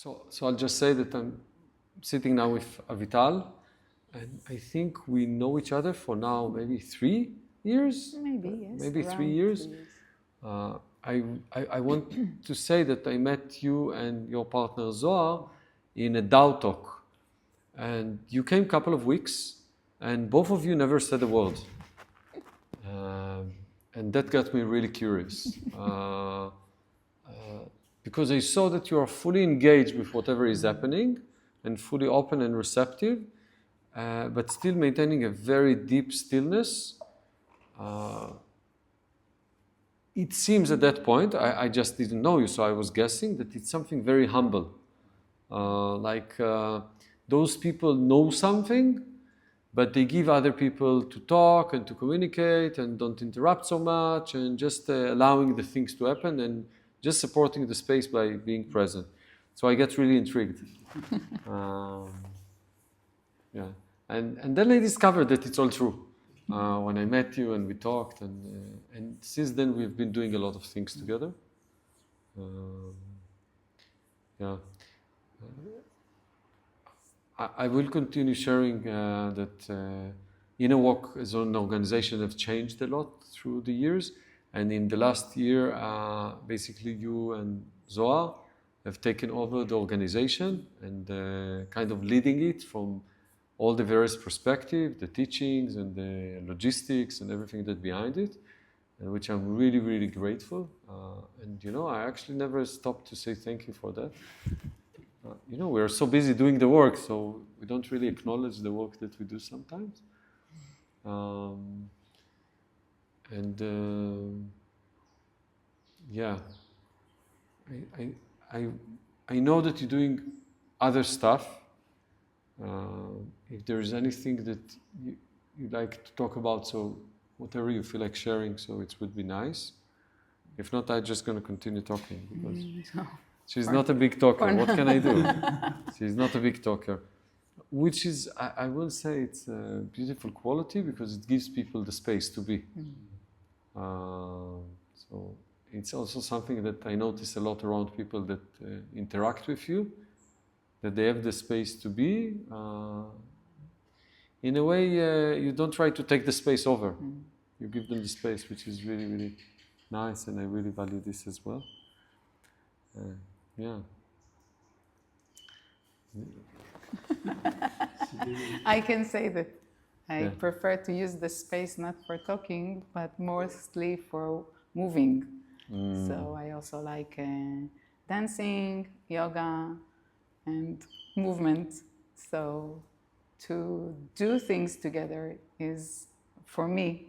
So I'll just say that I'm sitting now with Avital, and I think we know each other for now maybe 3 years. Maybe, yes. Maybe around 3 years. 3 years. I want to say that I met you and your partner Zohar in a DAO talk, and you came a couple of weeks, and both of you never said a word, and that got me really curious. Because I saw that you are fully engaged with whatever is happening and fully open and receptive, but still maintaining a very deep stillness. It seems at that point, I just didn't know you, so I was guessing that it's something very humble. Those people know something, but they give other people to talk and to communicate and don't interrupt so much, and just allowing the things to happen and just supporting the space by being present. So I get really intrigued. Yeah, and then I discovered that it's all true. When I met you and we talked, and since then we've been doing a lot of things together. Yeah. I will continue sharing that Inner Walk as an organization have changed a lot through the years, and in the last year, basically you and Zohar have taken over the organization and kind of leading it from all the various perspectives, the teachings and the logistics and everything that behind it, which I'm really, really grateful. And I actually never stopped to say thank you for that. We're so busy doing the work, so we don't really acknowledge the work that we do sometimes. Yeah, I know that you're doing other stuff. If there is anything that you'd like to talk about, so whatever you feel like sharing, so it would be nice. If not, I'm just going to continue talking because she's not a big talker. What can I do? She's not a big talker, which is, I will say, it's a beautiful quality because it gives people the space to be. So it's also something that I notice a lot around people that interact with you, that they have the space to be. In a way, you don't try to take the space over. You give them the space, which is really, really nice, and I really value this as well. Yeah. I can say that I prefer to use the space not for talking, but mostly for moving. So I also like dancing, yoga, and movement. So to do things together is, for me,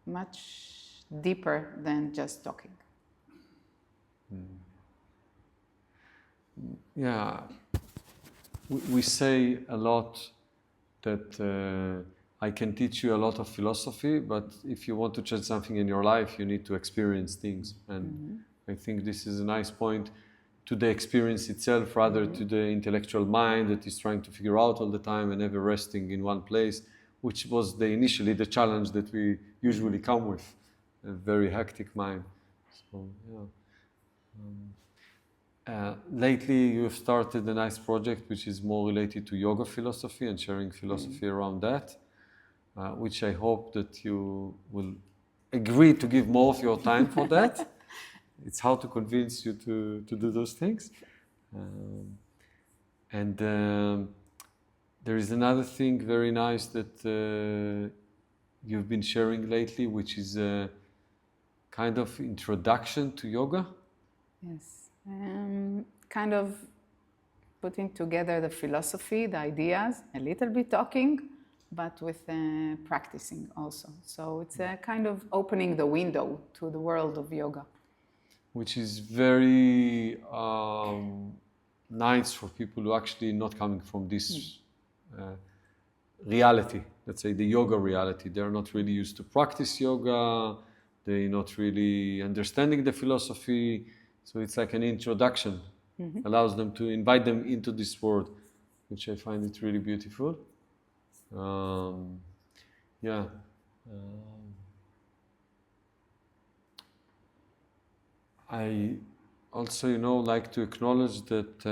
much deeper than just talking. Yeah, we say a lot that I can teach you a lot of philosophy, but if you want to change something in your life, you need to experience things. And I think this is a nice point to the experience itself, rather to the intellectual mind that is trying to figure out all the time and never resting in one place, which was initially the challenge that we usually come with, a very hectic mind. So, yeah. Lately, you've started a nice project which is more related to yoga philosophy and sharing philosophy around that, which I hope that you will agree to give more of your time for that. It's hard to convince you to do those things. There is another thing very nice that you've been sharing lately, which is a kind of introduction to yoga. Yes. Kind of putting together the philosophy, the ideas, a little bit talking, but with practicing also. So it's a kind of opening the window to the world of yoga. Which is very nice for people who actually not coming from this reality, let's say the yoga reality. They're not really used to practice yoga, they're not really understanding the philosophy. So it's like an introduction, allows them to invite them into this world, which I find it really beautiful. Yeah. I also, like to acknowledge that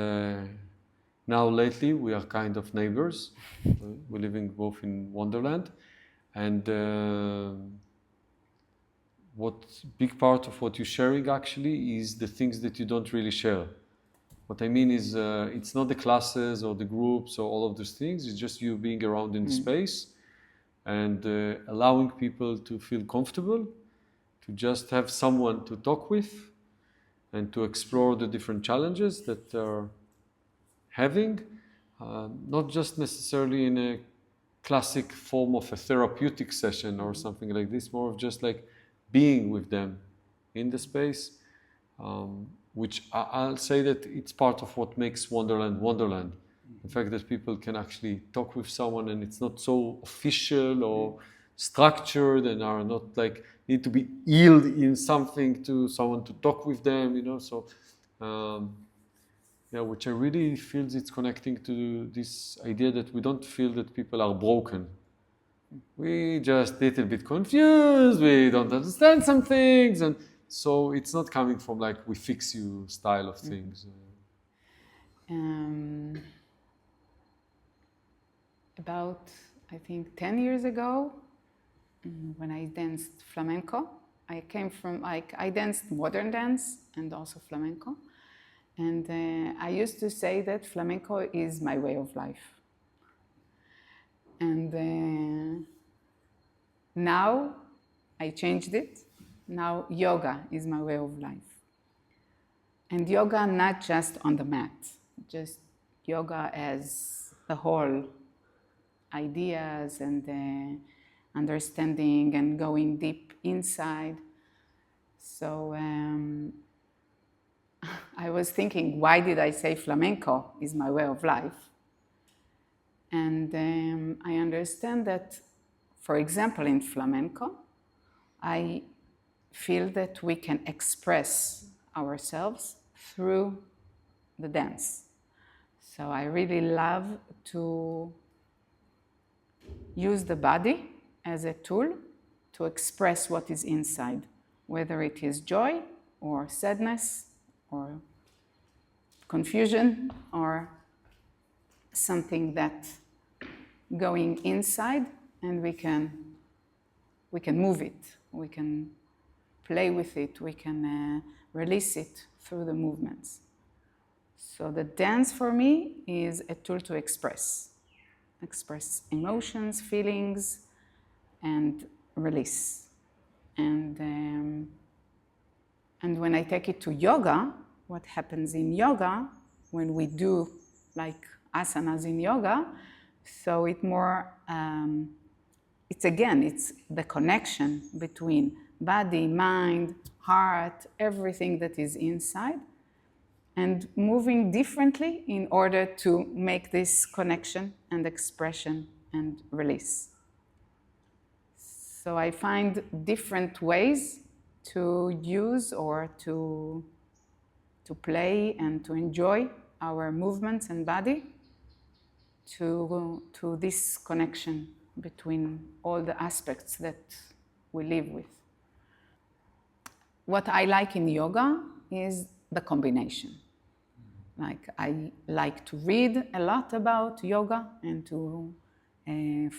now lately we are kind of neighbors. We're living both in Wonderland, and what big part of what you're sharing actually is the things that you don't really share. What I mean is, it's not the classes or the groups or all of those things. It's just you being around in the space and allowing people to feel comfortable, to just have someone to talk with, and to explore the different challenges that they're having, not just necessarily in a classic form of a therapeutic session or something like this, more of just like being with them in the space, which I'll say that it's part of what makes Wonderland Wonderland. The fact that people can actually talk with someone and it's not so official or structured and are not like need to be healed in something to someone to talk with them. So yeah, which I really feel it's connecting to this idea that we don't feel that people are broken. We just little bit confused, we don't understand some things, and so it's not coming from like we fix you style of things. About, I think, 10 years ago, when I danced flamenco, I danced modern dance and also flamenco. And I used to say that flamenco is my way of life. And now I changed it. Now yoga is my way of life. And yoga not just on the mat, just yoga as the whole ideas and understanding and going deep inside. So I was thinking, why did I say flamenco is my way of life? And I understand that, for example, in flamenco, I feel that we can express ourselves through the dance. So I really love to use the body as a tool to express what is inside, whether it is joy or sadness or confusion or something that going inside, and we can move it, we can play with it, we can release it through the movements. So the dance for me is a tool to express emotions, feelings, and release. And when I take it to yoga, what happens in yoga when we do like asanas in yoga, so it's the connection between body, mind, heart, everything that is inside, and moving differently in order to make this connection and expression and release. So I find different ways to use or to play and to enjoy our movements and body to this connection between all the aspects that we live with. What I like in yoga is the combination. Like I like to read a lot about yoga and to,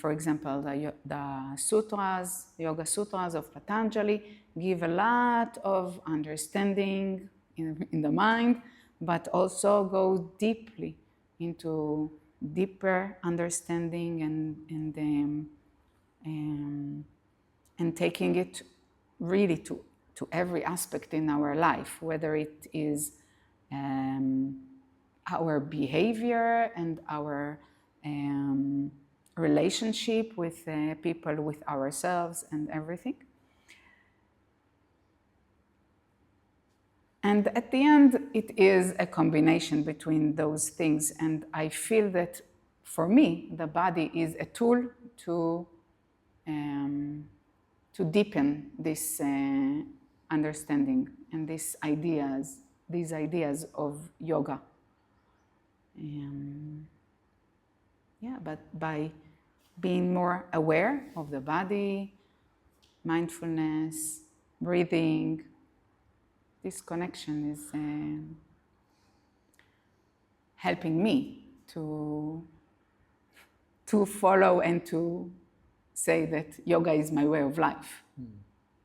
for example, the sutras, yoga sutras of Patanjali give a lot of understanding in the mind, but also go deeply into deeper understanding and taking it really to every aspect in our life, whether it is our behavior and our relationship with people, with ourselves and everything. And at the end, it is a combination between those things. And I feel that for me, the body is a tool to deepen this understanding and these ideas of yoga. But by being more aware of the body, mindfulness, breathing, this connection is helping me to follow and to say that yoga is my way of life.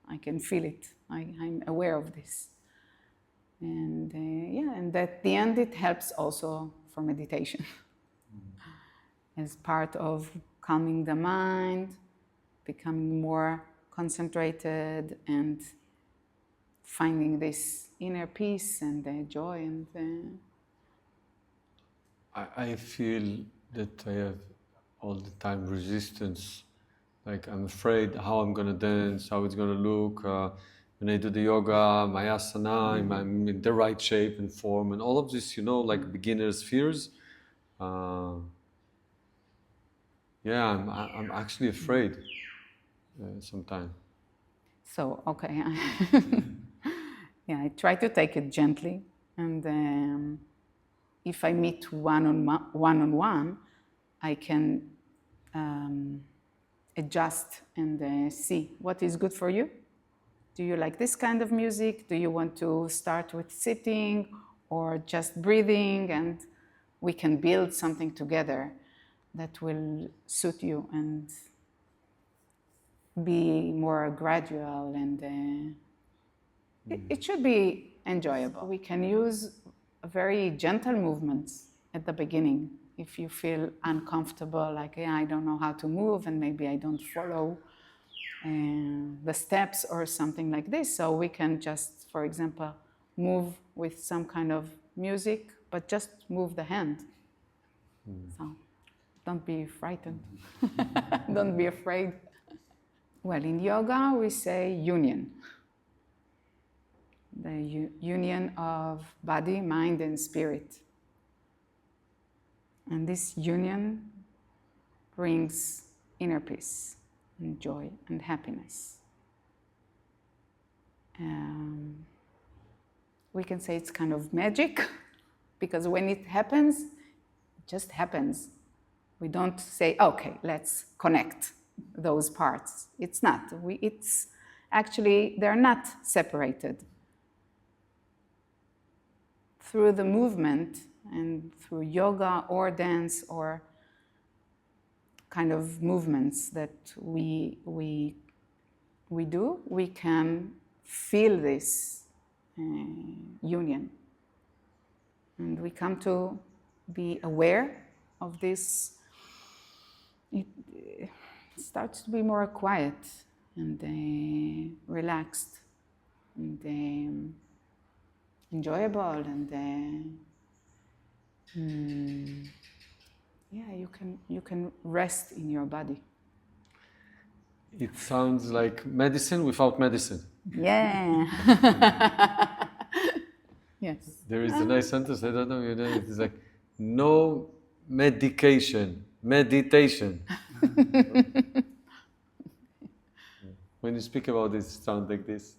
I can feel it. I'm aware of this. And and at the end it helps also for meditation as part of calming the mind, becoming more concentrated and finding this inner peace and joy. And I feel that I have all the time resistance. Like I'm afraid how I'm gonna dance, how it's gonna look. When I do the yoga, my asana, I'm in the right shape and form, and all of this, like beginner's fears. I'm actually afraid sometimes. so, okay, I try to take it gently. And if I meet one-on-one, I can adjust and see what is good for you. Do you like this kind of music? Do you want to start with sitting or just breathing? And we can build something together that will suit you and be more gradual, and it should be enjoyable. We can use very gentle movements at the beginning. If you feel uncomfortable, like I don't know how to move and maybe I don't follow the steps or something like this. So we can just, for example, move with some kind of music, but just move the hand. So don't be frightened. Don't be afraid. Well, in yoga we say union. The union of body, mind, and spirit. And this union brings inner peace and joy and happiness. We can say it's kind of magic, because when it happens, it just happens. We don't say, okay, let's connect those parts. It's not. It's actually, they're not separated. Through the movement and through yoga or dance or kind of movements that we do, we can feel this union. And we come to be aware of this. It starts to be more quiet and relaxed and enjoyable, and you can rest in your body. It sounds like medicine without medicine. Yeah. Yes. There is a nice sentence, I don't know, it's like, no medication, meditation. When you speak about this, it sounds like this.